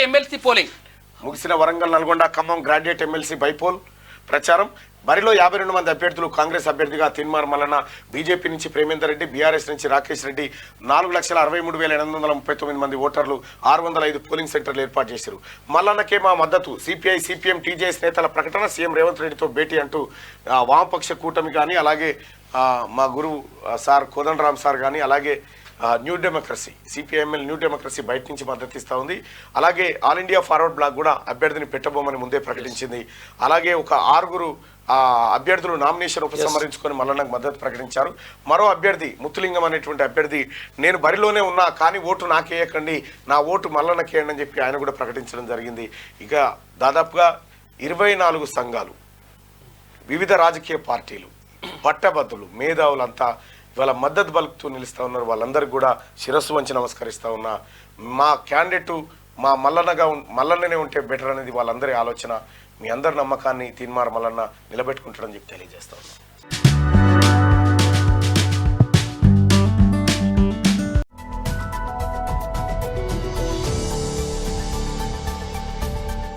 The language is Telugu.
ఎమ్మెల్సీ పోలింగ్ ముగిసిన Warangal Nalgonda Khammam graduate MLC bypoll ప్రచారం. బరిలో 52 మంది అభ్యర్థులు. కాంగ్రెస్ అభ్యర్థిగా తిన్మార్ మల్లన్న, బీజేపీ నుంచి ప్రేమేందర్ రెడ్డి, బీఆర్ఎస్ నుంచి రాకేష్ రెడ్డి. 4,63,839 మంది ఓటర్లు. 605 పోలింగ్ సెంటర్లు ఏర్పాటు చేశారు. మల్లన్నకే మా మద్దతు. సిపిఐ సిపిఎం టీజేఎస్ నేతల ప్రకటన. సీఎం రేవంత్ రెడ్డితో భేటీ అంటూ వామపక్ష కూటమి కానీ, అలాగే మా గురువు సార్ కోదండరామ్ సార్ కానీ, అలాగే new democracy CPIML new democracy బయట నుంచి మద్దతు ఇస్తూ ఉంది. అలాగే ఆల్ ఇండియా ఫార్వర్డ్ బ్లాక్ కూడా అభ్యర్థిని పెట్టబోమని ముందే ప్రకటించింది. అలాగే ఒక 6 అభ్యర్థులు నామినేషన్ ఉపసంహరించుకొని మల్లన్నకు మద్దతు ప్రకటించారు. మరో అభ్యర్థి ముత్తులింగం అనేటువంటి అభ్యర్థి నేను బరిలోనే ఉన్నా కానీ ఓటు నాకేయకండి, నా ఓటు మల్లన్నకేయండి అని చెప్పి ఆయన కూడా ప్రకటించడం జరిగింది. ఇక దాదాపుగా 24 సంఘాలు, వివిధ రాజకీయ పార్టీలు, పట్టభద్రులు, మేధావులంతా ఇవాళ మద్దతు బలుకుతూ నిలుస్తూ ఉన్నారు. వాళ్ళందరికీ కూడా శిరస్సు వంచి నమస్కరిస్తూ ఉన్నా. మా క్యాండిడేటు మా మల్లన్ననే ఉంటే బెటర్ అనేది వాళ్ళందరి ఆలోచన. మీ అందరి నమ్మకాన్ని తిన్మార్ మల్లన్న నిలబెట్టుకుంటాడని చెప్పి తెలియజేస్తా ఉన్నాం.